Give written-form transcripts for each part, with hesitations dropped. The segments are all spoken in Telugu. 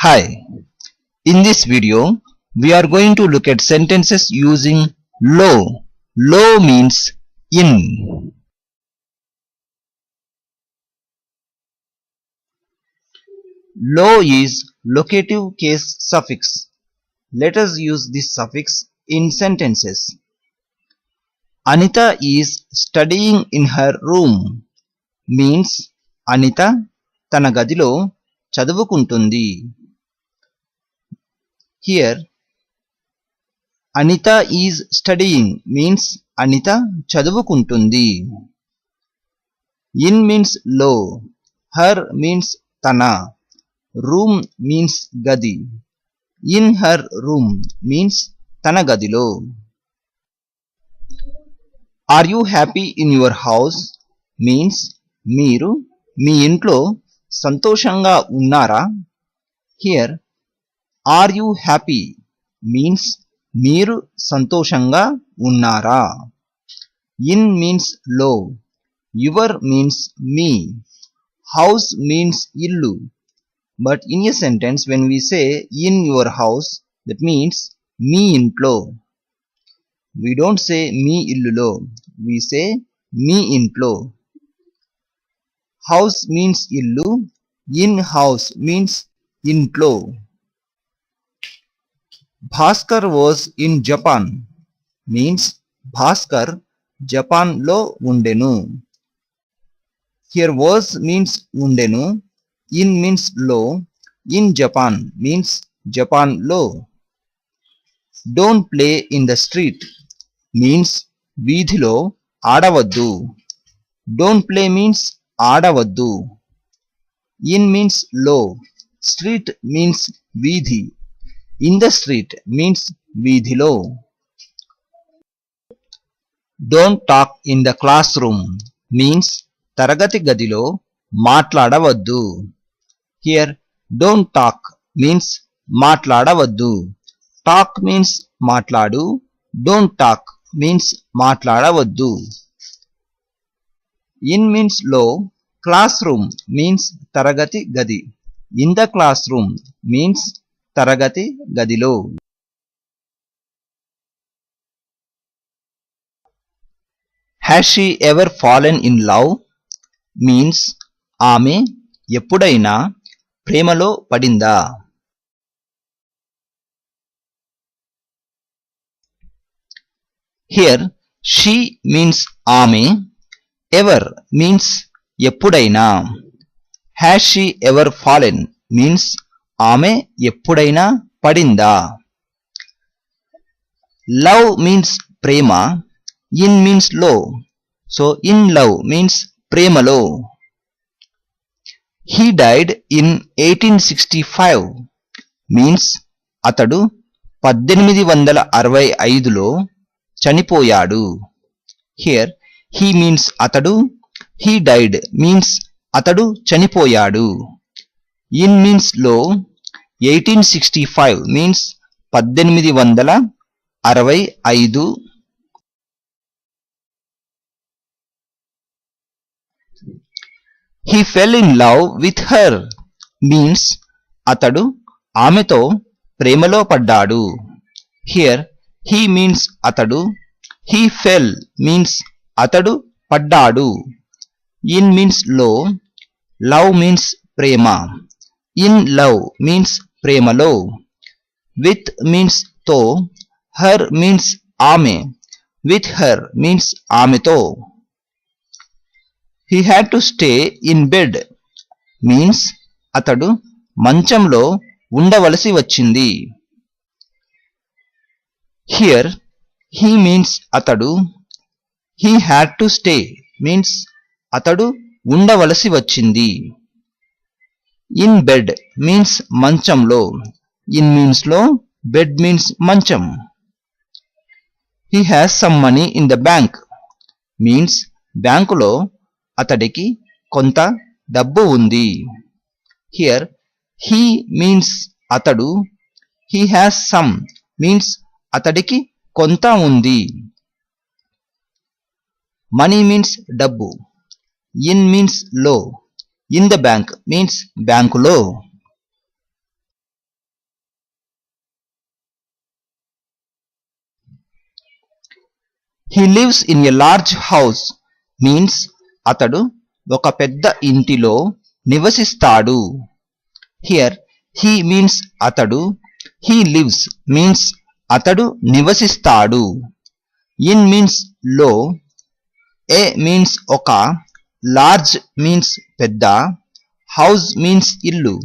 Hi, in this video, we are going to look at sentences using lo. Lo means in. Lo is locative case suffix. Let us use this suffix in sentences. Anita is studying in her room means Anita తన గదిలో చదువుకుంటుంది. Here, Anita is studying means Anita చదువుకుంటుంది. In means lo, her means tana, room means gadi. In her room means tana gadilo. Are you happy in your house means మీరు మీ ఇంట్లో సంతోషంగా ఉన్నారా? Here, are you happy means మీరు సంతోషంగా ఉన్నారా? In means lo, your means me, house means illu. But in a sentence when we say in your house, that means me intlo. We don't say me illulo, we say me intlo. House means illu, in house means intlo. Bhaskar was in Japan means Bhaskar Japan lo undenu. Here was means undenu, in means lo, in Japan means Japan lo. Don't play in the street means వీధిలో ఆడవద్దు. Don't play means ఆడవద్దు. In means lo, street means వీధి. In the street means వీధిలో. Don't talk in the classroom means తరగతి గదిలో మాట్లాడవద్దు. Here, don't talk means మాట్లాడవద్దు. Talk means మాట్లాడు. Don't talk means మాట్లాడవద్దు. In means lo, classroom means తరగతి గది. In the classroom means తరగతి గదిలో. Has she ever fallen in love means ఆమె ఎప్పుడైనా ప్రేమలో పడిందా? Here, she means ఆమె, ever means ఎప్పుడైనా. Has she ever fallen means ఆమె ఎప్పుడైనా పడిందా? Love means Prema, in means lo, so in love means ప్రేమలో. He died in 1865 means అతడు 1865లో చనిపోయాడు. Here, he means అతడు, he died means అతడు చనిపోయాడు. In means lo, 1865 means 1865. He fell in love with her means అతడు ఆమెతో ప్రేమలో పడ్డాడు. Here, he means అతడు, he fell means అతడు పడ్డాడు. In means lo, love means Prema. In love means ప్రేమలో. With means తో, her means ఆమె. With her means ఆమెతో. He had to stay in bed means అతడు మంచంలో ఉండవలసి వచ్చింది. Here, he means అతడు, he had to stay means అతడు ఉండవలసి వచ్చింది. In bed means మంచంలో. In means లో, bed means మంచం. He has some money in the bank means బ్యాంకులో అతడికి కొంత డబ్బు ఉంది. Here, he means అతడు, he has some means అతడికి కొంత ఉంది. Money means డబ్బు. In means లో. In the bank means బ్యాంకులో. He lives in a large house means అతడు ఒక పెద్ద ఇంటిలో నివసిస్తాడు. Here he means అతడు, he lives means అతడు నివసిస్తాడు. In means లో, a means ఒక, large means పెద్ద, house means ఇల్లు.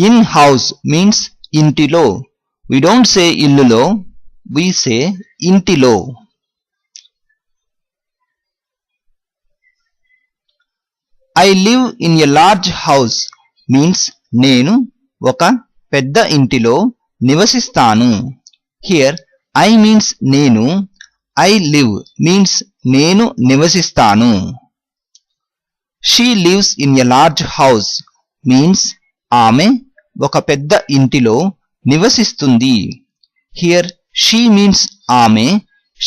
In house means ఇంటిలో. We don't say ఇల్లులో, we say ఇంటిలో. I live in a large house means నేను ఒక పెద్ద ఇంటిలో నివసిస్తాను. Here I means నేను, I live means నేను నివసిస్తాను. She lives in a large house means ఆమె ఒక పెద్ద ఇంటిలో నివసిస్తుంది. Here she means ఆమె,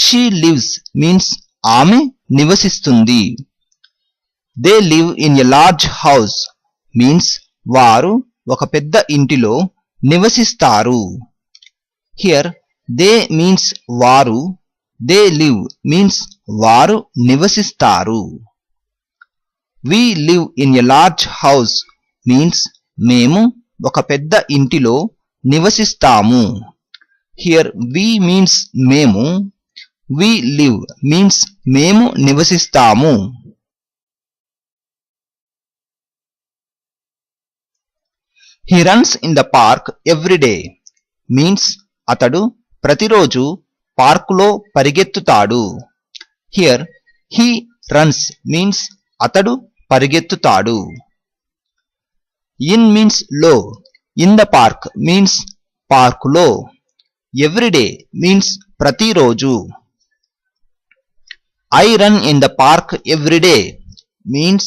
she lives means ఆమె నివసిస్తుంది. They live in a large house means వారు ఒక పెద్ద ఇంటిలో నివసిస్తారు. Here they means వారు, they live means వారు నివసిస్తారు. We live in a large house means మేము ఒక పెద్ద ఇంటిలో నివసిస్తాము. Here we means మేము, we live means మేము నివసిస్తాము. He runs in the park every day means అతడు ప్రతిరోజు పార్కులో పరిగెత్తుతాడు. Here he runs means అతడు పరిగెత్తుతాడు. In means లో, in the park means పార్కులో. Every day means ప్రతిరోజు. I run in the park every day means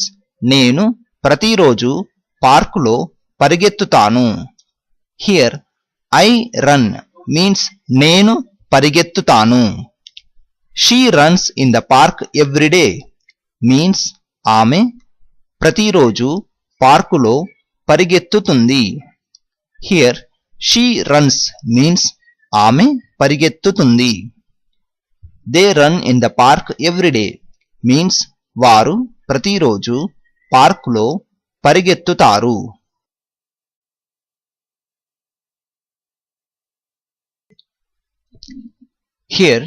నేను ప్రతిరోజు పార్కులో పరిగెత్తుతాను. Here I run means నేను పరిగెత్తుతాను. She runs in the park every day means ఆమె ప్రతిరోజు పార్కులో పరిగెత్తుతుంది. Here she runs means ఆమె పరిగెత్తుతుంది. They run in the park every day means వారు ప్రతిరోజు పార్కులో పరిగెత్తుతారు. Here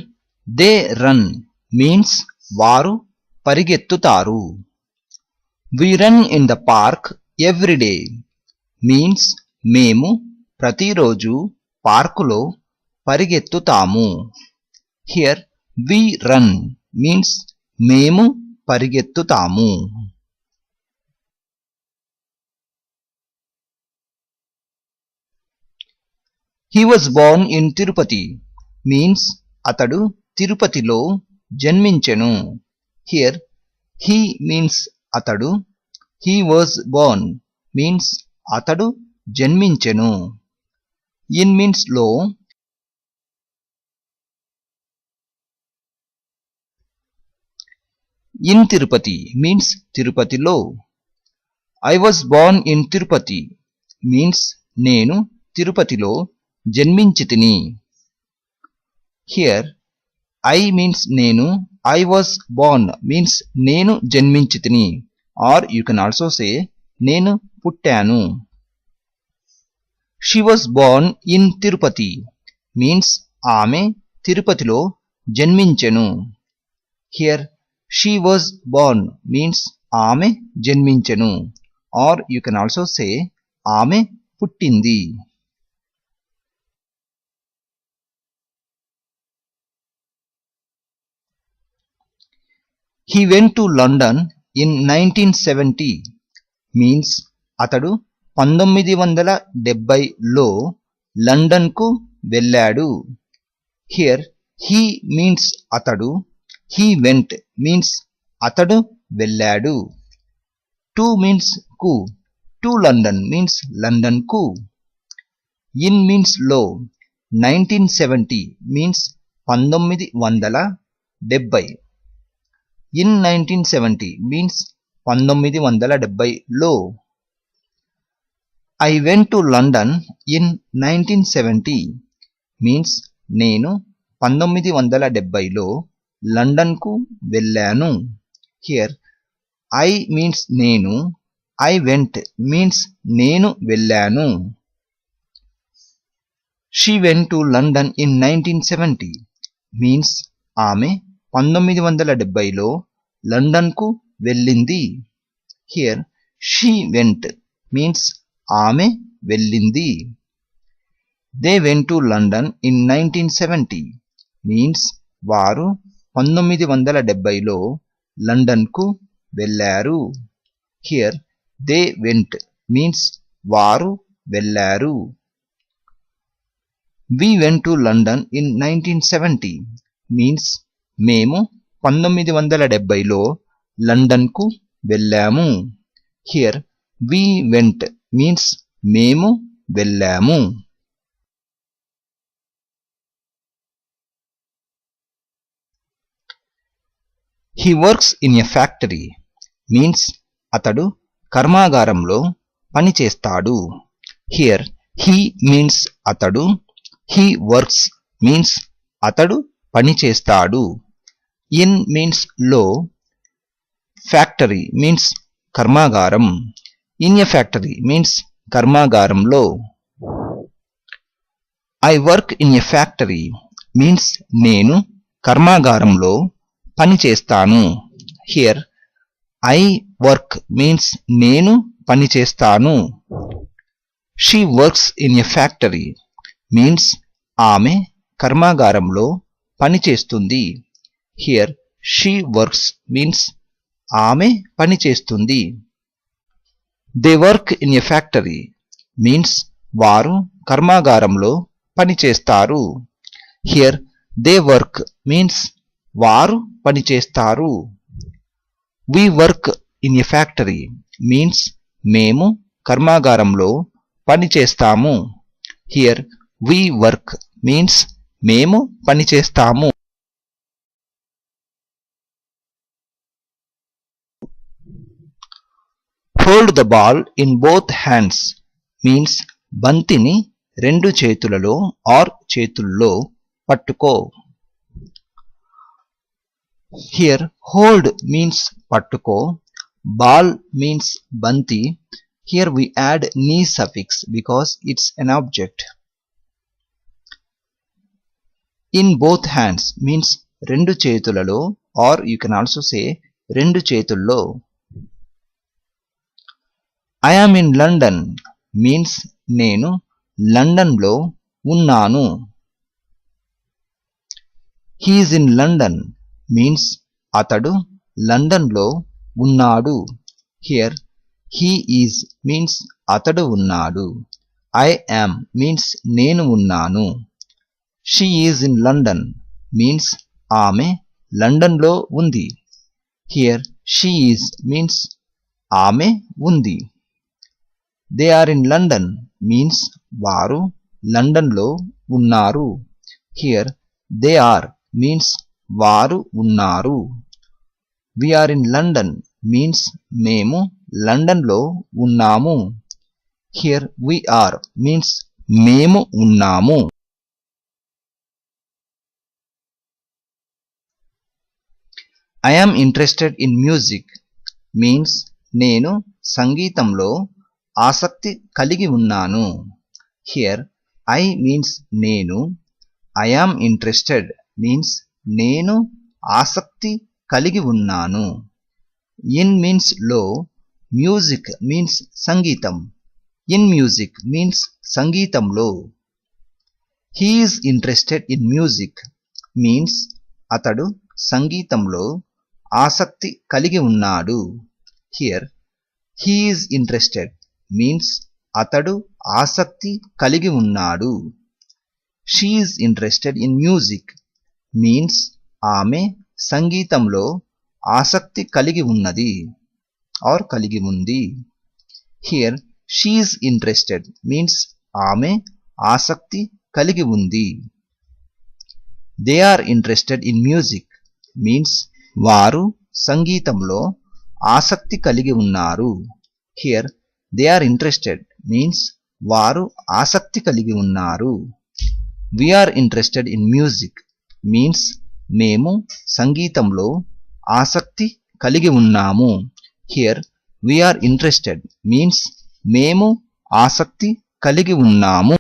they run means వారు పరిగెత్తుతారు. We run in the park every day means మేము ప్రతిరోజు పార్కులో పరిగెత్తుతాము. Here we run means మేము పరిగెత్తుతాము. He was born in Tirupati means అతడు తిరుపతిలో జన్మించెను. Here he means అతడు, he was born means అతడు జన్మించెను. In means లో, in Tirupati means తిరుపతిలో. I was born in Tirupati means నేను తిరుపతిలో జన్మించితిని. Here I means నేను, I was born means నేను జన్మించితిని, or you can also say నేను పుట్టాను. She was born in Tirupati means ఆమె తిరుపతిలో జన్మించెను. Here she was born means ఆమె జన్మించెను, or you can also say ఆమె పుట్టింది. He went to London in 1970 means అతడు 1970లో లండన్కు వెళ్ళాడు. Here he means అతడు, he went means అతడు వెళ్ళాడు. To means కు, to London means లండన్కు. In means లో, 1970 means 1970. In 1970 means 1970లో. I went to London in 1970 means నేను 1970లో లండన్కు వెళ్ళాను. Here I means నేను, I went means నేను వెళ్ళాను. She went to London in 1970 means ఆమె 1970లో లండన్కు వెళ్ళింది. Here she went means ఆమె వెళ్ళింది. They went to London in 1970 means వారు 1970లో లండన్కు వెళ్ళారు. Here they went means వారు వెళ్ళారు. We went to London in 1970 means మేము 1970లో లండన్కు వెళ్ళాము. Here we went means మేము వెళ్ళాము. He works in a factory means అతడు కర్మాగారంలో పని చేస్తాడు. Here he means అతడు, he works means అతడు పని చేస్తాడు. In means లో, factory means కర్మాగారం. In a factory means కర్మాగారంలో. I work in a factory means నేను కర్మాగారంలో పని చేస్తాను. Here I work means నేను పని చేస్తాను. She works in a factory means ఆమె కర్మాగారంలో పని చేస్తుంది. Here she works means ఆమె పని చేస్తుంది. They work in a factory means వారు కర్మాగారంలో పని చేస్తారు. Here they work means వారు పని చేస్తారు. We work in a factory means మేము కర్మాగారంలో పని చేస్తాము. Here we work means మేము పని చేస్తాము. Hold the ball in both hands means బంతిని రెండు చేతులలో ఆర్ చేతుల్లో పట్టుకో. Here hold means పట్టుకో, ball means బంతి. Here we add ni suffix because it's an object. In both hands means రెండు చేతులలో or you can also say రెండు చేతుల్లో. I am in London means నేను లండన్లో ఉన్నాను. He is in London means అతడు లండన్లో ఉన్నాడు. Here he is means అతడు ఉన్నాడు. I am means నేను ఉన్నాను. She is in London means ఆమె లండన్లో ఉంది. Here she is means ఆమె ఉంది. They are in London means వారు లండన్లో ఉన్నారు. Here they are means వారు ఉన్నారు. We are in London means మేము లండన్లో ఉన్నాము. Here we are means మేము ఉన్నాము. I am interested in music means నేను సంగీతంలో ఆసక్తి కలిగి ఉన్నాను. Here I means నేను, I am interested means నేను ఆసక్తి కలిగి ఉన్నాను. In means లో, music means సంగీతం. In music means సంగీతంలో. He is interested in music means అతడు సంగీతంలో ఆసక్తి కలిగి ఉన్నాడు. Here he is interested means అతడు ఆసక్తి కలిగి ఉన్నాడు. She is interested in music means ఆమె సంగీతంలో ఆసక్తి కలిగి ఉన్నది or కలిగి ఉంది. Here she is interested means ఆమె ఆసక్తి కలిగి ఉంది. They are interested in music means వారు సంగీతంలో ఆసక్తి కలిగి ఉన్నారు. Here they are interested means వారు ఆసక్తి కలిగి ఉన్నారు. We are interested in music means మేము సంగీతంలో ఆసక్తి కలిగి ఉన్నాము. Here we are interested means మేము ఆసక్తి కలిగి ఉన్నాము.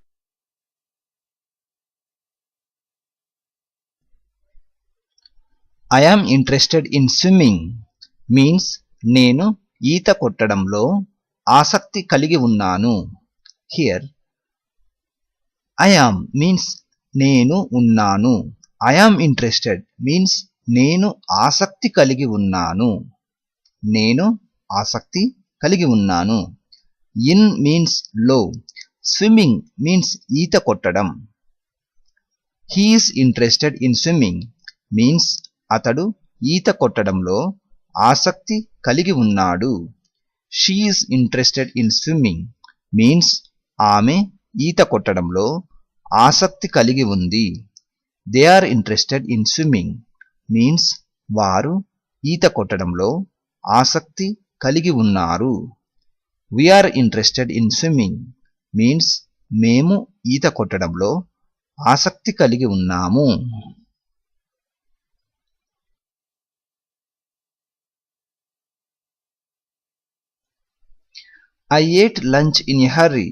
I am interested in swimming means నేను ఈత కొట్టడంలో ఆసక్తి కలిగి ఉన్నాను. హియర్ I am మీన్స్ నేను ఉన్నాను. I am interested మీన్స్ నేను ఆసక్తి కలిగి ఉన్నాను. నేను ఆసక్తి కలిగి ఉన్నాను. In మీన్స్ లో. స్విమ్మింగ్ మీన్స్ ఈత కొట్టడం. He is interested in swimming means అతడు ఈత కొట్టడంలో ఆసక్తి కలిగి ఉన్నాడు. She is interested in swimming means ఆమె ఈత కొట్టడంలో ఆసక్తి కలిగి ఉంది. They are interested in swimming means వారు ఈత కొట్టడంలో ఆసక్తి కలిగి ఉన్నారు. We are interested in swimming means మేము ఈత కొట్టడంలో ఆసక్తి కలిగి ఉన్నాము. I ate lunch in a hurry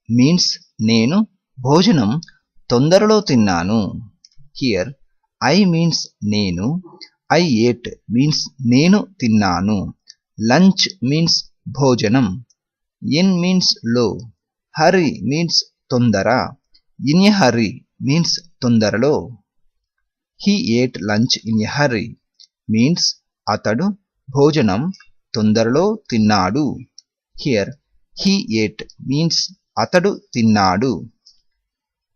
means నేను భోజనం తొందరలో తిన్నాను. హియర్ I మీన్స్ నేను, I ate మీన్స్ నేను తిన్నాను. లంచ్ మీన్స్ భోజనం. In మీన్స్ లో. హరీ మీన్స్ తొందర. In a hurry మీన్స్ తొందరలో. He ate lunch in a hurry means అతడు భోజనం తొందరలో తిన్నాడు. హియర్ he ate మీన్స్ అతడు తిన్నాడు.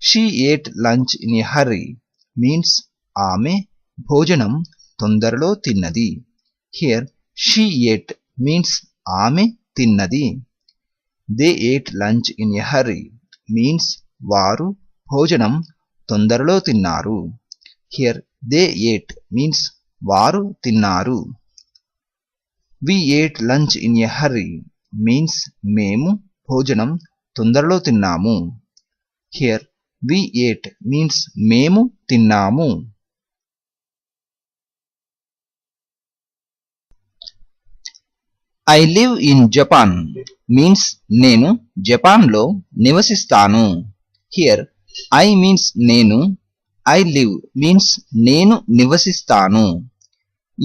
She ate lunch in a hurry means ఆమె భోజనం తొందరలో తిన్నది. హియర్ she ate మీన్స్ ఆమె తిన్నది. They ate lunch in a hurry means వారు భోజనం తొందరలో తిన్నారు. హియర్ they ate మీన్స్ వారు తిన్నారు. We ate lunch in a hurry means మేము భోజనం తొందరలో తిన్నాము. హియర్ we ate మీన్స్ మేము తిన్నాము. I live in Japan means నేను జపాన్లో నివసిస్తాను. హియర్ I మీన్స్ నేను, I live మీన్స్ నేను నివసిస్తాను.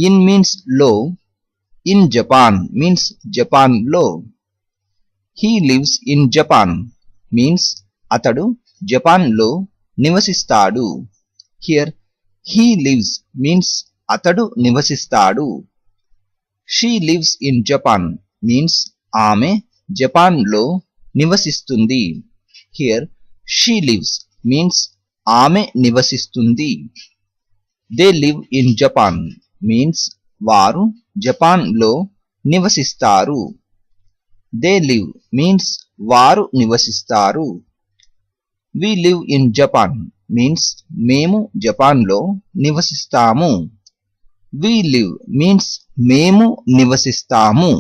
In మీన్స్ లో. In Japan మీన్స్ జపాన్లో. He lives in Japan means అతడు జపాన్లో నివసిస్తాడు. హియర్ he lives మీన్స్ అతడు నివసిస్తాడు. She lives in Japan means ఆమె జపాన్లో నివసిస్తుంది. హియర్ she lives మీన్స్ ఆమె నివసిస్తుంది. They live in Japan means వారు జపాన్లో నివసిస్తారు. They live మీన్స్ వారు నివసిస్తారు. We live in Japan means మేము జపాన్లో నివసిస్తాము. We live మీన్స్ మేము నివసిస్తాము.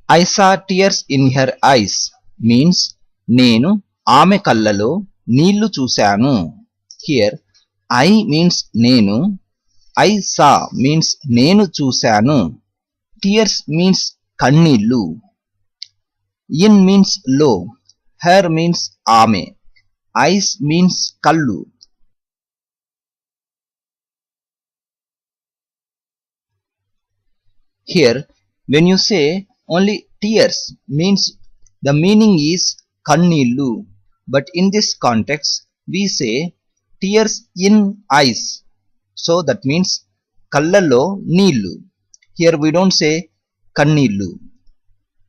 I saw tears in her eyes means నేను ఆమె కళ్ళలో నీళ్లు చూశాను. హియర్ I మీన్స్ నేను, I saw మీన్స్ నేను చూశాను. Tears మీన్స్ కన్నీళ్లు. In మీన్స్ లో. Her మీన్స్ ఆమె. Eyes మీన్స్ కళ్ళు. Here when you say only tears means the meaning is kannillu, but in this context we say tears in eyes, so that means kallalo neelu. Here we don't say kannillu,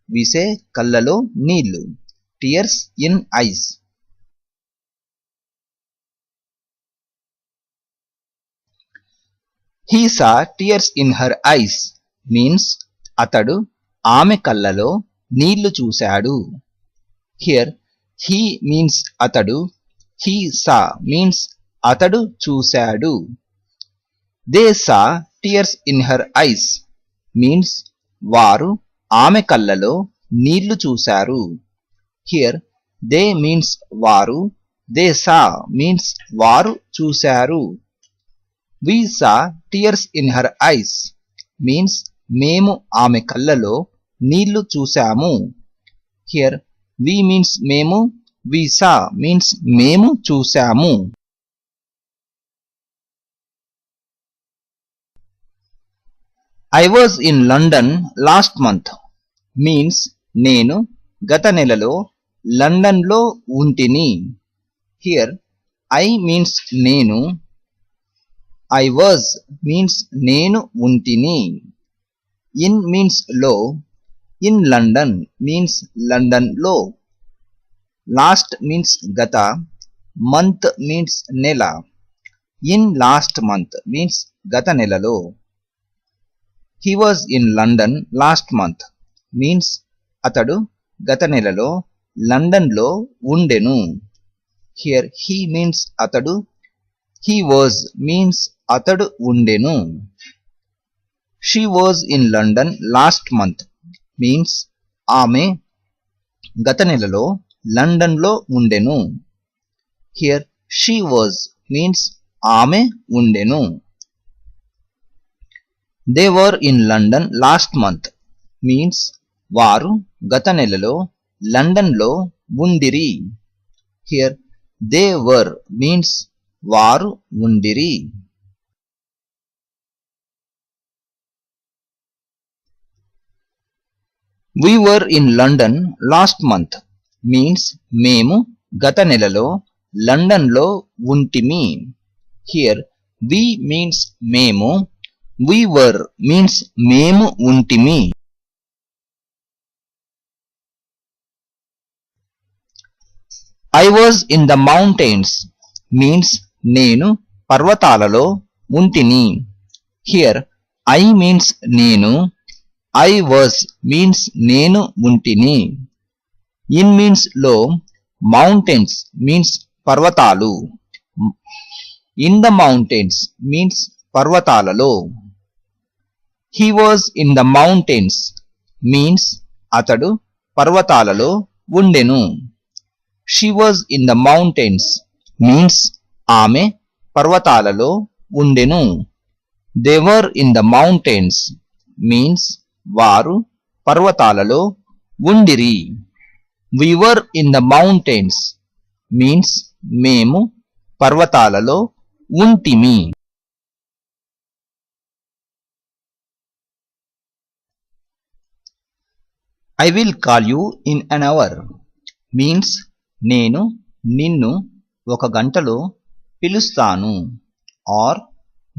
we say kallalo neelu, tears in eyes. He saw tears in her eyes means అతడు ఆమె కళ్ళలో నీళ్లు చూశాడు. Here he means అతడు, he saw means అతడు చూశాడు. They saw tears in her eyes means వారు ఆమె కళ్ళలో నీళ్లు చూశారు. హియర్ దే మీన్స్ వారు, దే సా మీన్స్ వారు చూశారు. We saw tears in her eyes means మేము ఆమె కళ్ళలో నీళ్లు చూశాము. హియర్ వి మీన్స్ మేము, వి సా మీన్స్ మేము చూశాము. I was in London last month means నేను గత నెలలో లండన్లో ఉంటిని. Here I means నేను, I was means నేను ఉంటిని. In means లో, in London means లండన్లో. Last means గత, month means నెల. In last month means గత నెలలో. He was in London last month means అతడు గత నెలలో లండన్లో ఉండెను. Here he means అతడు, he was means అతడు ఉండెను. She was in London last month means ఆమె గత నెలలో లండన్లో ఉండెను. Here she was means ఆమె ఉండెను. They were in London last month means వారు గత నెలలో లండన్లో ఉండిరి. Here they were means వారు ఉండిరి. We were in London last month means మేము గత నెలలో లండన్లో ఉంటిమి. Here we means మేము, we were means మేము ఉంటిమి. I was in the mountains means నేను పర్వతాలలో ఉంటిని. Here I means నేను, I was means నేను ఉంటిని. In means లో, mountains means పర్వతాలు. In the mountains means పర్వతాలలో. He was in the mountains means అతడు పర్వతాలలో ఉండెను. She was in the mountains means ఆమె పర్వతాలలో ఉండెను. They were in the mountains means వారు పర్వతాలలో ఉండిరి. We were in the mountains means మేము పర్వతాలలో ఉంటిమి. I will call you in an hour means నేను నిన్ను ఒక గంటలో పిలుస్తాను. ఆర్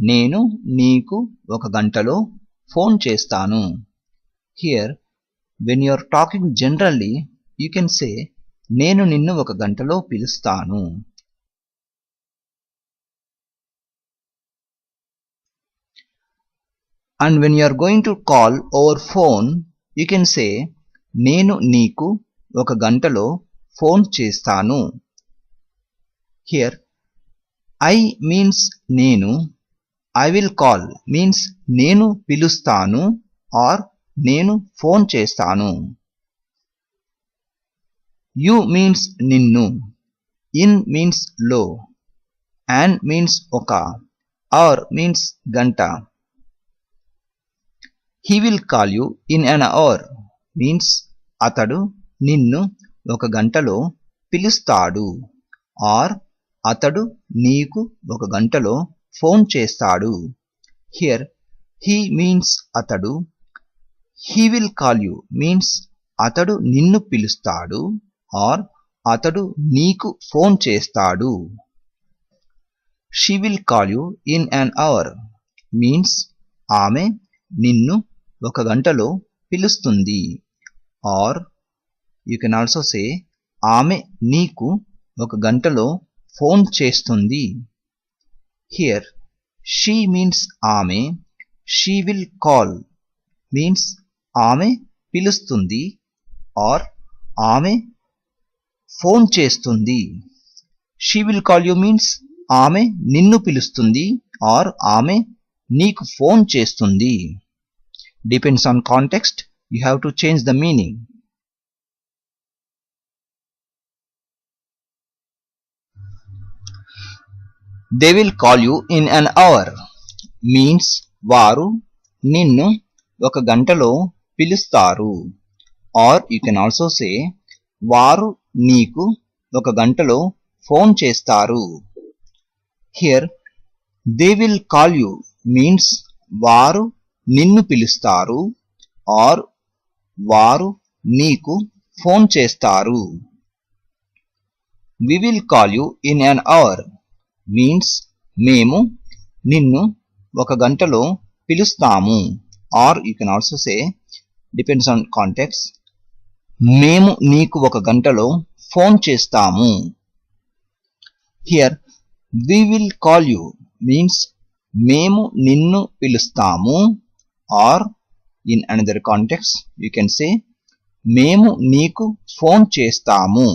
నేను నీకు ఒక గంటలో ఫోన్ చేస్తాను. Here when you are talking generally you can say నేను నిన్ను ఒక గంటలో పిలుస్తాను. And when you are going to call over phone you can say నేను నీకు ఒక గంటలో ఫోన్ చేస్తాను. Here I means నేను, I will call means నేను పిలుస్తాను or నేను ఫోన్ చేస్తాను. You means నిన్ను, in means లో, and means ఒక, or means గంట. He will call you in an hour means అతడు నిన్ను ఒక గంటలో పిలుస్తాడు or అతడు నీకు ఒక గంటలో ఫోన్ చేస్తాడు. Here he means అతడు, he will call you means అతడు నిన్ను పిలుస్తాడు or అతడు నీకు ఫోన్ చేస్తాడు. She will call you in an hour means ఆమె నిన్ను ఒక గంటలో పిలుస్తుంది or you can also say ఆమె నీకు ఒక గంటలో ఫోన్ చేస్తుంది. Here she means ఆమె, she will call means ఆమె పిలుస్తుంది or ఆమె ఫోన్ చేస్తుంది. She will call you means ఆమె నిన్ను పిలుస్తుంది or ఆమె నీకు ఫోన్ చేస్తుంది. Depends on context, you have to change the meaning. They will call you in an hour means వారు నిన్ను ఒక గంటలో పిలుస్తారు. Or you can also say వారు నీకు ఒక గంటలో ఫోన్ చేస్తారు. Here they will call you means వారు నిన్ను పిలుస్తారు or వారు నీకు ఫోన్ చేస్తారు. We will call you in an hour means మేము నిన్ను ఒక గంటలో పిలుస్తాము. Or you can also say depends on context, మేము నీకు ఒక గంటలో ఫోన్ చేస్తాము. Here we will call you means మేము నిన్ను పిలుస్తాము or in another context you can say మేము నీకు ఫోన్ చేస్తాము.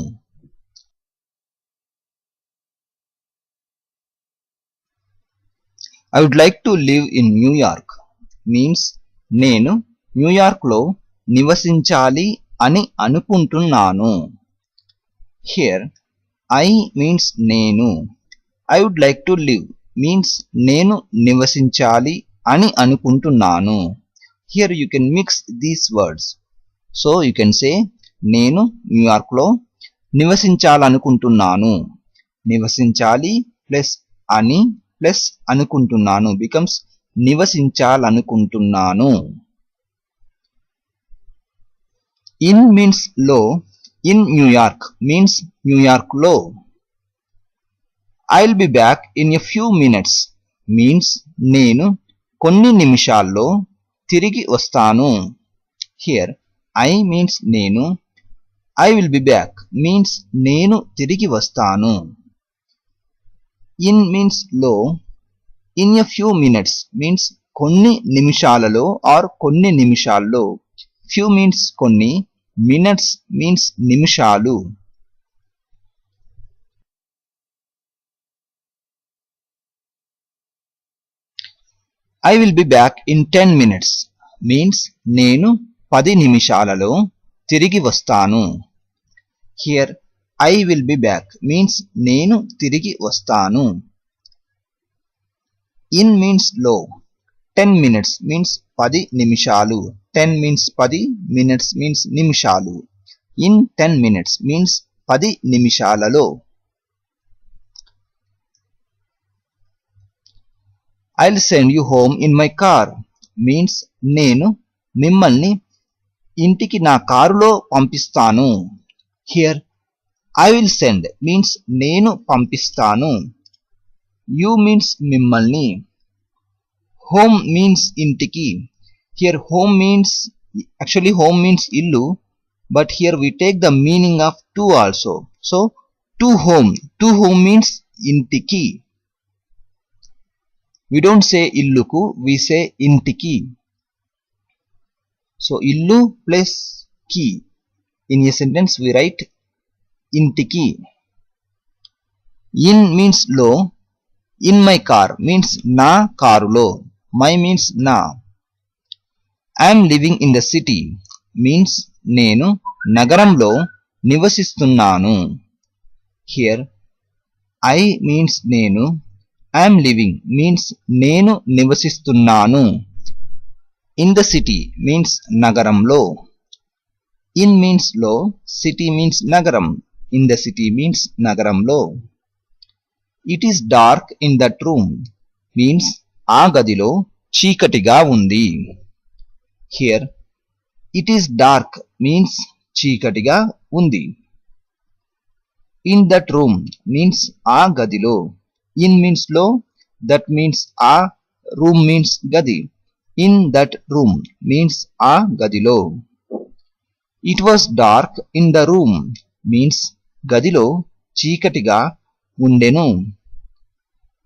I would like to live in New York means నేను న్యూయార్క్లో నివసించాలి అని అనుకుంటున్నాను. Here I means నేను, I would like to live means నేను నివసించాలి అని అనుకుంటున్నాను. Here you can mix these words. So you can say నేను న్యూయార్క్లో నివసించాలనుకుంటున్నాను. నివసించాలి ప్లస్ అని ప్లస్ అనుకుంటున్నాను becomes నివసించాలనుకుంటున్నాను. In means లో, in New York means న్యూయార్క్లో. I'll be back in a few minutes means నేను కొన్ని నిమిషాల్లో తిరిగి వస్తాను. Here I means నేను, I will be back means నేను తిరిగి వస్తాను. In means లో, in a few minutes means కొన్ని నిమిషాలలో or కొన్ని నిమిషాల్లో. Few means కొన్ని, minutes means నిమిషాలు. I will be back in 10 minutes means నేను 10 నిమిషాలలో తిరిగి వస్తాను. Here I will be back means నేను తిరిగి వస్తాను. In means లో, 10 minutes means 10 నిమిషాలు. 10 means 10, minutes means నిమిషాలు. In 10 minutes means 10 నిమిషాలలో. I'll send you home in my car means నేను మిమ్మల్ని ఇంటికి నా కారులో పంపిస్తాను. Here I will send means నేను పంపిస్తాను. You means మిమ్మల్ని. Home means ఇంటికి. Here home means, actually home means illu, but here we take the meaning of to also. So to home means intiki. We don't say illuku, we say intiki. So illu plus ki. In a sentence we write intiki. In means lo, in my car means na karulo. My means na. I am living in the city means నేను నగరంలో నివసిస్తున్నాను. Here I means నేను, I am living means నేను నివసిస్తున్నాను. In the city means నగరంలో. In means లో, city means నగరం. In the city means నగరంలో. It is dark in that room means ఆ గదిలో చీకటిగా ఉంది. Here it is dark means చీకటిగా ఉంది. In that room means ఆ గదిలో. In means లో, that means ఆ, room means గది. In that room means ఆ గదిలో. It was dark in the room means గదిలో చీకటిగా ఉండెను.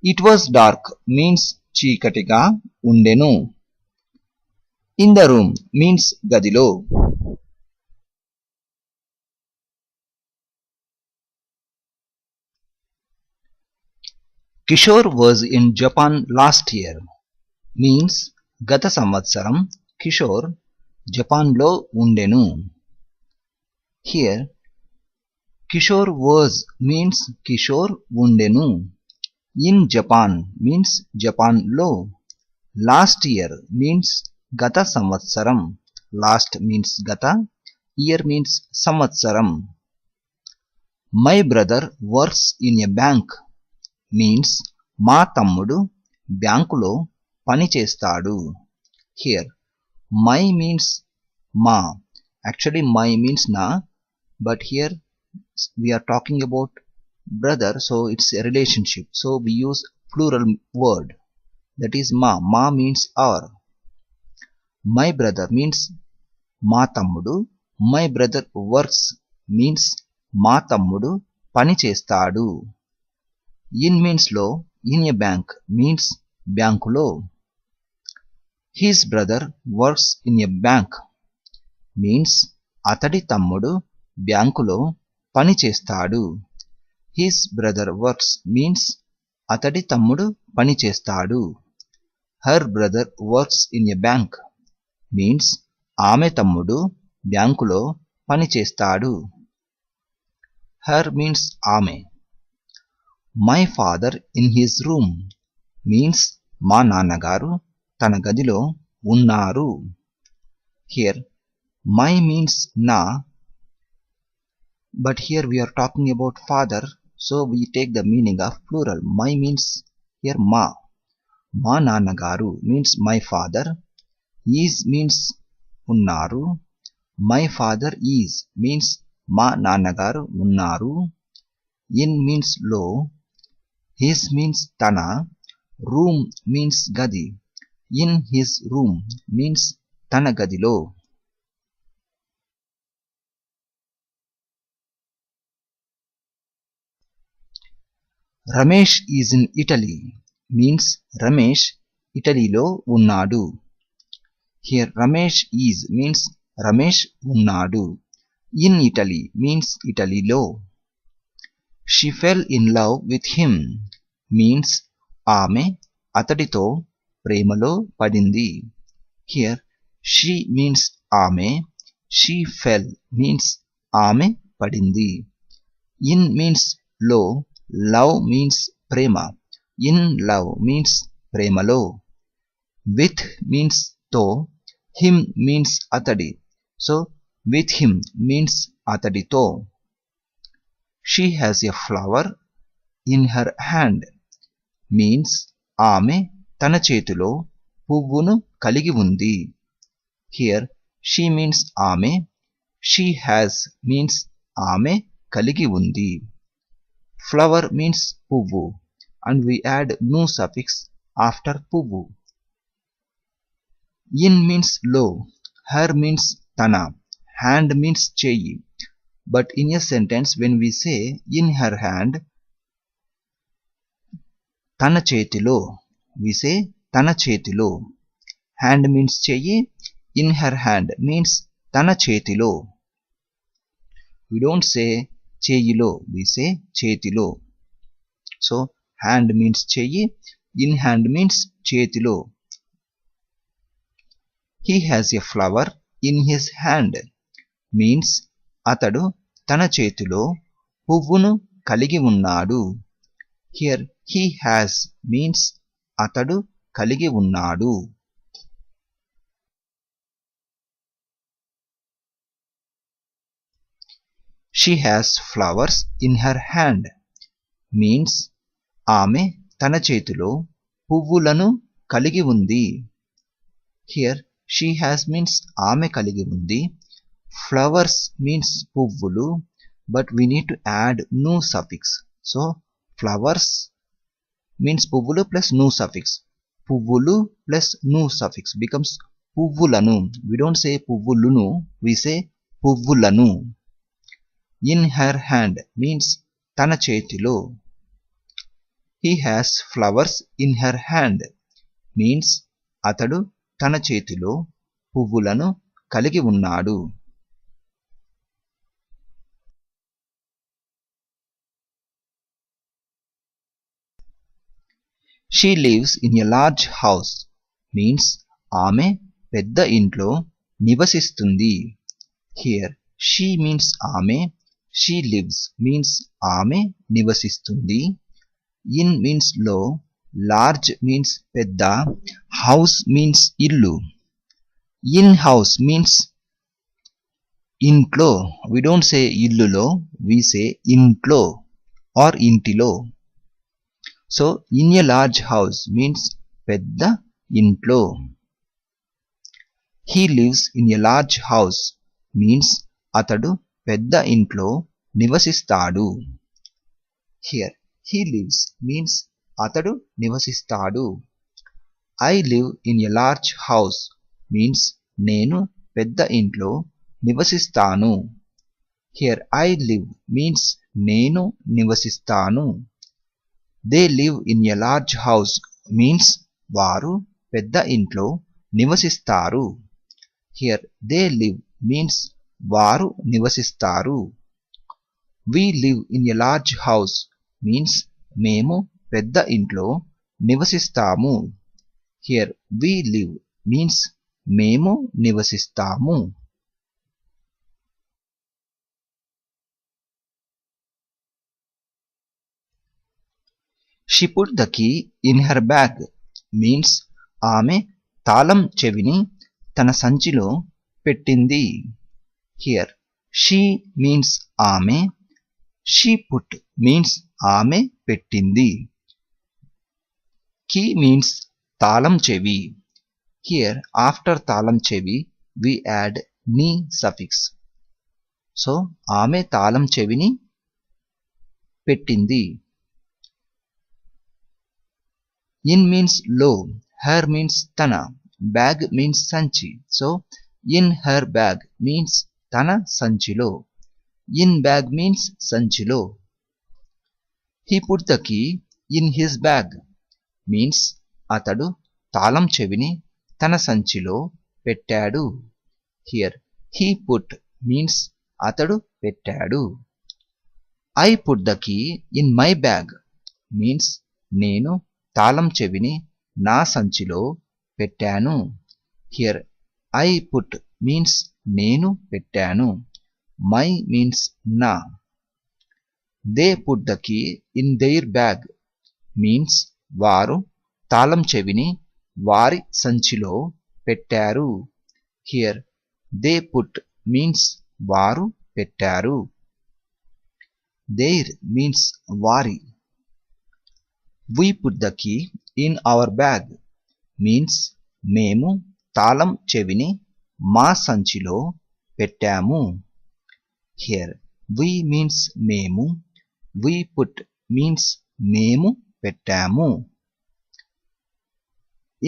It was dark means చీకటిగా ఉండెను. In the room means గదిలో. Kishore was in Japan last year means గత సంవత్సరం కిషోర్ జపాన్లో ఉండెను. Here Kishore was means Kishore ఉండెను. ఇన్ జపాన్ మీన్స్ జపాన్లో. లాస్ట్ ఇయర్ మీన్స్ గత సంవత్సరం. లాస్ట్ మీన్స్ గత, ఇయర్ మీన్స్ సంవత్సరం. My brother works in a bank means మా తమ్ముడు బ్యాంకులో పనిచేస్తాడు. హియర్ మై మీన్స్ మా. Actually my means na, but here we are talking about brother, so it's a relationship, so we use plural word, that is ma. Ma means our. My brother means మా తమ్ముడు. My brother works means మా తమ్ముడు పని చేస్తాడు. ఇన్ మీన్స్ లో, ఇన్ ఎ బ్యాంక్ మీన్స్ బ్యాంకులో. His brother works in a bank means అతడి తమ్ముడు బ్యాంకులో పని చేస్తాడు. హిస్ బ్రదర్ వర్క్స్ మీన్స్ అతడి తమ్ముడు పని చేస్తాడు. Her brother works in a bank means ఆమె తమ్ముడు బ్యాంకులో పని చేస్తాడు. హర్ మీన్స్ ఆమె. My father in his room means మా నాన్నగారు తన గదిలో ఉన్నారు. Here my means na, but here we are talking about father, so we take the meaning of plural. My means here ma. మా నాన్నగారు means my father. is means ఉన్నారు. my father is means మా నాన్నగారు ఉన్నారు. in means లో. his means తన. room means గది. in his room means తన గదిలో. Ramesh is in Italy means Ramesh ఇటలీలో ఉన్నాడు. Here Ramesh is means Ramesh ఉన్నాడు. ఇన్ ఇటలీ మీన్స్ ఇటలీలో. She fell in love with him means ఆమె అతడితో ప్రేమలో పడింది. హియర్ షీ మీన్స్ ఆమె. షీ ఫెల్ మీన్స్ ఆమె పడింది. ఇన్ మీన్స్ లో. Love means Prema. In love means ప్రేమలో. విత్ మీన్స్ తో. హిమ్ మీన్స్ అతడి, సో విత్ హిమ్ మీన్స్ అతడితో. She has a flower in her hand means ఆమె తన చేతిలో పువ్వును కలిగి ఉంది. హియర్ షీ మీన్స్ ఆమె. షీ హ్యాస్ మీన్స్ ఆమె కలిగి ఉంది. Flower means పువ్వు and we add nu suffix after పువ్వు. In means లో. Her means తన. Hand means చెయ్యి. But in a sentence when we say in her hand, తన చేతిలో, we say తన చేతిలో. Hand means చెయ్యి. In her hand means తన చేతిలో. We don't say చేయిలో, we say చేతిలో. సో హ్యాండ్ మీన్స్ చెయ్యి. ఇన్ హ్యాండ్ మీన్స్ చేతిలో. He has a flower in his hand means అతడు తన చేతిలో పువ్వును కలిగి ఉన్నాడు. హియర్ హీ హ్యాస్ మీన్స్ అతడు కలిగి ఉన్నాడు. She has flowers in her hand means ఆమె తన చేతిలో పువ్వులను కలిగి ఉంది. Here she has means ఆమె కలిగి ఉంది. Flowers means పువ్వులు, but we need to add nu suffix. So flowers means పువ్వులు plus nu suffix. పువ్వులు plus nu suffix becomes పువ్వులను. We don't say పువ్వులును, we say పువ్వులను. In her hand means తన చేతిలో. He has flowers in her hand means అతడు తన చేతిలో పువ్వులను కలిగి ఉన్నాడు. She lives in a large house means ఆమె పెద్ద ఇంట్లో నివసిస్తుంది. హియర్ షీ మీన్స్ ఆమె, షీ లివ్స్ మీన్స్ ఆమె నివసిస్తుంది. ఇన్ మీన్స్ లో, లార్జ్ మీన్స్ పెద్ద, హౌస్ మీన్స్ ఇల్లు. ఇన్ హౌస్ మీన్స్ ఇంట్లో. We don't say ఇల్లులో, we say ఇంట్లో or ఇంటిలో. So in a large house means పెద్ద ఇంట్లో. He lives in a large house means అతడు పెద్ద ఇంట్లో నివసిస్తాడు. Here he lives means అతడు నివసిస్తాడు. I live in a large house means నేను పెద్ద ఇంట్లో నివసిస్తాను. Here I live means నేను నివసిస్తాను. They live in a large house means వారు పెద్ద ఇంట్లో నివసిస్తారు. Here they live means వారు నివసిస్తారు. We live in a large house means మేము పెద్ద ఇంట్లో నివసిస్తాము. Here we live means మేము నివసిస్తాము. She put the key in her bag means ఆమె తాళం చెవిని తన సంచిలో పెట్టింది. Here she means ఆమె, she put means ఆమె పెట్టింది. Key means తాళం చెవి. Here after తాళం చెవి we add ni suffix. So ఆమె తాళం చెవిని పెట్టింది. In means లో, her means తన, bag means సంచి. So in her bag means తన సంచిలో. In bag means సంచిలో. He put the key in his bag means అతడు తాళం చెవిని తన సంచిలో పెట్టాడు. Here he put means అతడు పెట్టాడు. I put the key in my bag means నేను తాళం చెవిని నా సంచిలో పెట్టాను. Here I put means నేను పెట్టాను. My means నా. They put the key in their bag means వారు తాళం చెవిని వారి సంచిలో పెట్టారు. Here they put means వారు పెట్టారు. Their means వారి. We put the key in our bag means మేము తాళం చెవిని మా సంచిలో పెట్టాము. Here we means మేము, we put means మేము పెట్టాము.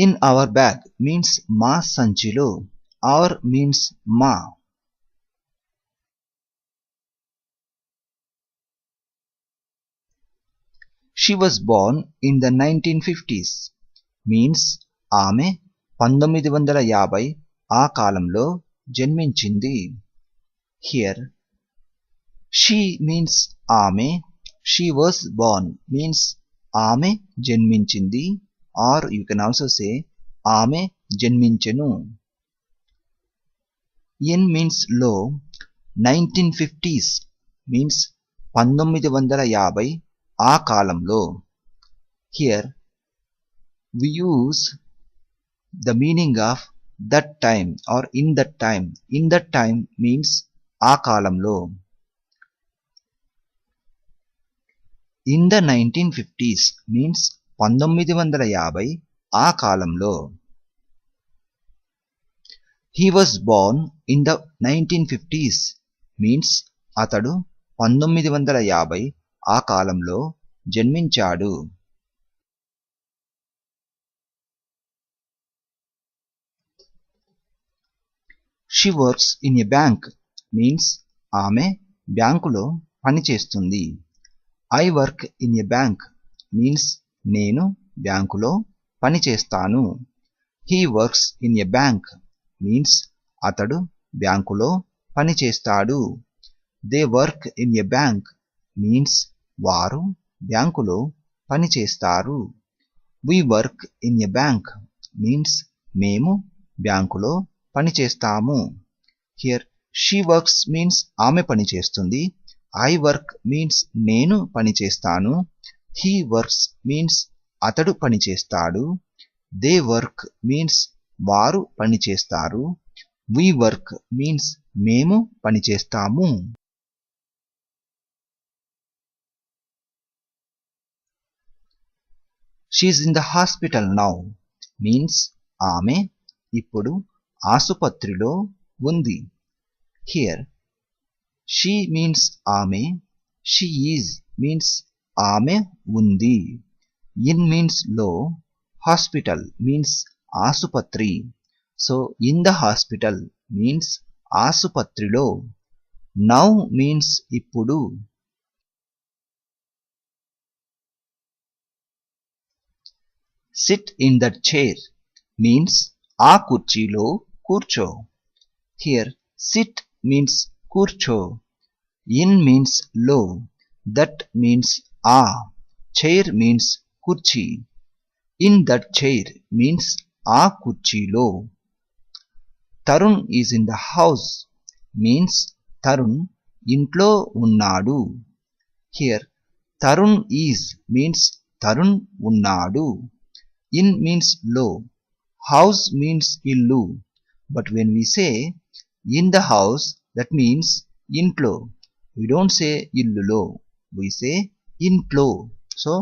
In our bag means మా సంచిలో, our means మా. She was born in the 1950s means ఆమె 1950 ఆ కాలంలో జన్మించింది. Here she means ఆమె, she was born means ఆమె జన్మించింది, or you can also say ఆమె జన్మించెను. In means లో, 1950s means 1950 ఆ కాలంలో. Here we use the meaning of that time or in that time. In that time means ఆ కాలంలో. In the 1950s means 1950 ఆ కాలంలో. He was born in the 1950s means అతడు 1950 ఆ కాలంలో జన్మించాడు. She works in a bank means ఆమె బ్యాంకులో పనిచేస్తుంది. I work in a bank means నేను బ్యాంకులో పనిచేస్తాను. He works in a bank means అతడు బ్యాంకులో పనిచేస్తాడు. They work in a bank means వారు బ్యాంకులో పనిచేస్తారు. We work in a bank means మేము బ్యాంకులో పని చేస్తాము. హియర్ షీ వర్క్స్ మీన్స్ ఆమె పని చేస్తుంది. ఐ వర్క్ మీన్స్ నేను పని చేస్తాను. హీ వర్క్స్ మీన్స్ అతడు పని చేస్తాడు. దే వర్క్ మీన్స్ వారు పని చేస్తారు. వి వర్క్ మీన్స్ మేము పని చేస్తాము. She's in the hospital now means ఆమె ఇప్పుడు ఆసుపత్రిలో ఉంది. హియర్ షీ మీన్స్ ఆమె, షీ ఈజ్ మీన్స్ ఆమె ఉంది. ఇన్ మీన్స్ లో, హాస్పిటల్ మీన్స్ ఆసుపత్రి. So in the hospital means ఆసుపత్రిలో. నౌ మీన్స్ ఇప్పుడు. Sit in that chair means ఆ కుర్చీలో కూర్చో. హియర్ సిట్ మీన్స్ కూర్చో. ఇన్ మీన్స్ లో, దట్ మీన్స్ ఆ, చైర్ మీన్స్ కుర్చీ. ఇన్ దట్ చైర్ మీన్స్ ఆ కుర్చీలో. Tarun is in the house means Tarun ఇంట్లో ఉన్నాడు. Here Tarun is means Tarun ఉన్నాడు. ఇన్ మీన్స్ లో, house means illu, but when we say in the house, that means intlo. We don't say illulo, we say intlo. So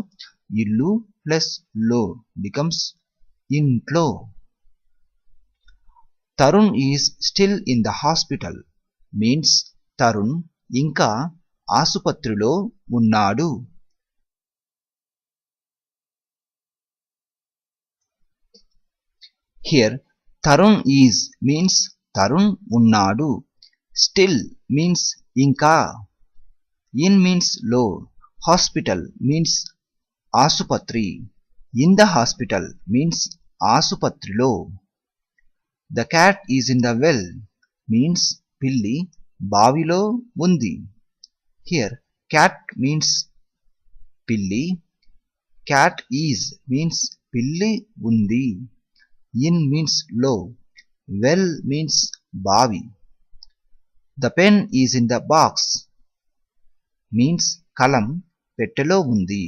illu plus lo becomes intlo. Tarun is still in the hospital means Tarun ఇంకా ఆసుపత్రిలో ఉన్నాడు. Here Tarun is means Tarun ఉన్నాడు. Still means ఇంకా. In means లో, hospital means ఆసుపత్రి. In the hospital means ఆసుపత్రిలో. The cat is in the well means పిల్లి బావిలో ఉంది. Here cat means పిల్లి. Cat is means పిల్లి ఉంది. In means లో, well means బావి. The pen is in the box means కలం పెట్టెలో ఉంది.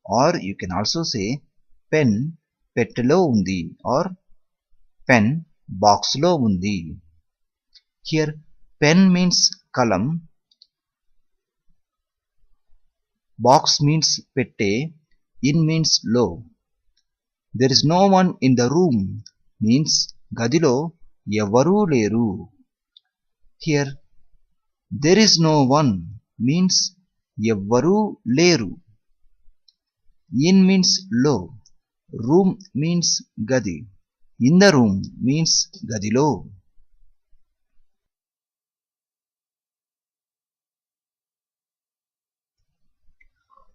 Or you can also say pen పెట్టెలో ఉంది or pen box లో ఉంది. Here pen means కలం, box means పెట్టె, in means లో. There is no one in the room means గదిలో ఎవరూ లేరు. Here there is no one means ఎవ్వరూ లేరు. In means లో, room means గది. In the room means గదిలో.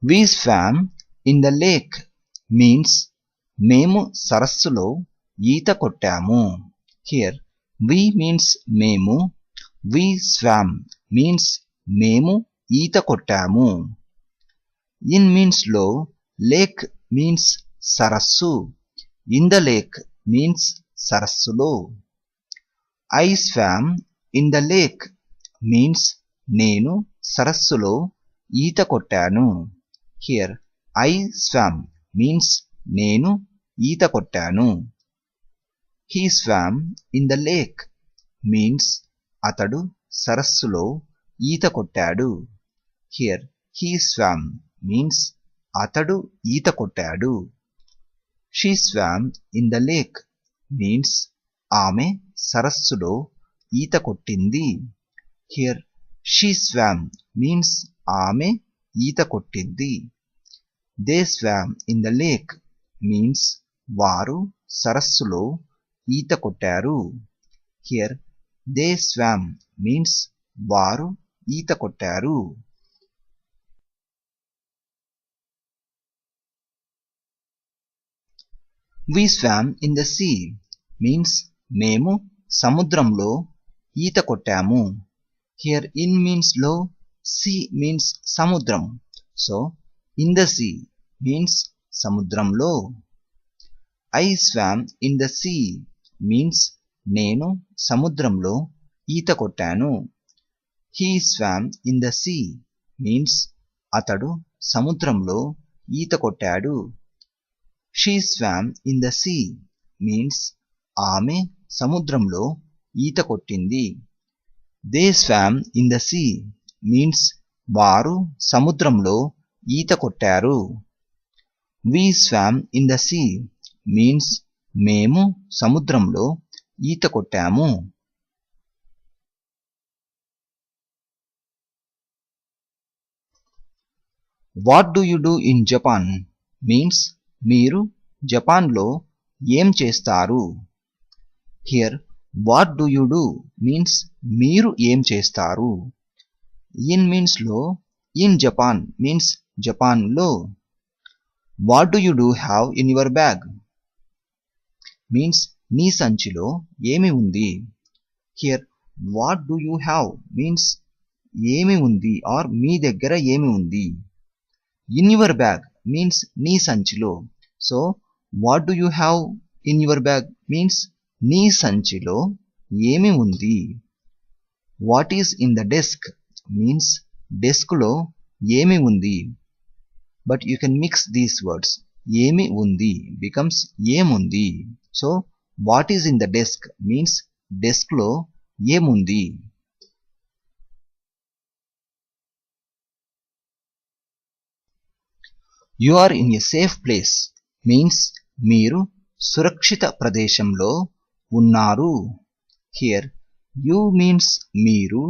We swam in the lake means మేము సరస్సులో ఈత కొట్టాము. Here we means మేము, we swam means మేము ఈత కొట్టాము. In means లో, lake means సరస్సు. In the lake means సరస్సులో. I swam in the lake means నేను సరస్సులో ఈత కొట్టాను. Here I swam means నేను ఈత కొట్టాను. He swam in the lake means అతడు సరస్సులో ఈత కొట్టాడు. Here he swam means అతడు ఈత కొట్టాడు. She swam in the lake means ఆమె సరస్సులో ఈత కొట్టింది. Here she swam means ఆమె ఈత కొట్టింది. They swam in the lake means వారు సరస్సులో ఈత కొట్టారు. Here they swam means వారు ఈత కొట్టారు. We swam in the sea means మేము సముద్రంలో ఈత కొట్టాము. Here in means లో, sea means సముద్రం. So in the sea means సముద్రంలో. I swam in the sea means నేను సముద్రంలో ఈత కొట్టాను. He swam in the sea means అతడు సముద్రంలో ఈత కొట్టాడు. She swam in the sea means ఆమె సముద్రంలో ఈత కొట్టింది. They swam in the sea means వారు సముద్రంలో ఈత కొట్టారు. We swam in the sea means మేము సముద్రంలో ఈత కొట్టాము. What do you do in Japan means మీరు జపాన్లో ఏం చేస్తారు. Here what do you do means మీరు ఏం చేస్తారు. In means లో, in Japan means జపాన్లో. What do you do have in your bag means నీ సంచిలో ఏమి ఉంది. Here what do you have means ఏమి ఉంది or మీ దగ్గర ఏమి ఉంది. In your bag means నీ సంచిలో. So what do you have in your bag means నీ సంచిలో ఏమి ఉంది. What is in the desk means డెస్క్లో ఏమి ఉంది. But you can mix these words. ఏమి ఉంది becomes ఏముంది. So what is in the desk means డెస్క్లో ఏముంది. You are in a safe place means మీరు సురక్షిత ప్రదేశంలో ఉన్నారు. Here you means మీరు,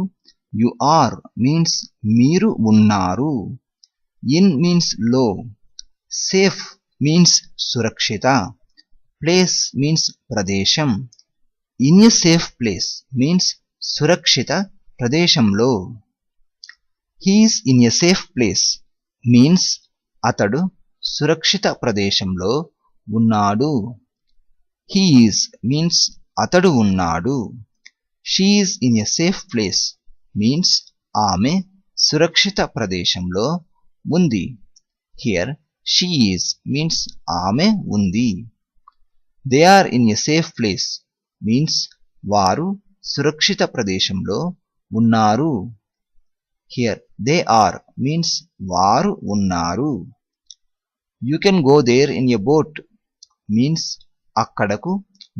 you are means మీరు ఉన్నారు. In means లో, safe means సురక్షిత, place means ప్రదేశం. In a safe place means సురక్షిత ప్రదేశంలో. He is in a safe place means అతడు సురక్షిత ప్రదేశంలో ఉన్నాడు. He is means అతడు ఉన్నాడు. She is in a safe place means ఆమె సురక్షిత ప్రదేశంలో ఉంది. Here she is means ఆమె ఉంది. They are in a safe place means వారు సురక్షిత ప్రదేశంలో ఉన్నారు. Here they are means వారు ఉన్నారు. You can go there in a boat means అక్కడకు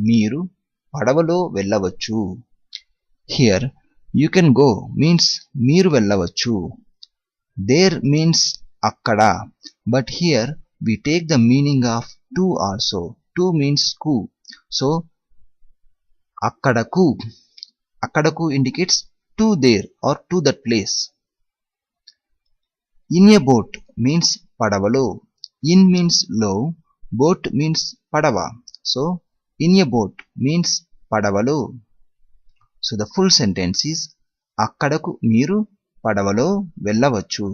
మీరు పడవలో వెళ్ళవచ్చు. Here you can go means మీరు వెళ్ళవచ్చు. There means అక్కడ, but here we take the meaning of to also. To means ku. So అక్కడకు, అక్కడకు indicates to there or to that place. In a boat means పడవలో. In means లో, boat means పడవ. So in a boat means పడవలో. So the full sentence is అక్కడకు మీరు పడవలో వెళ్ళవచ్చు.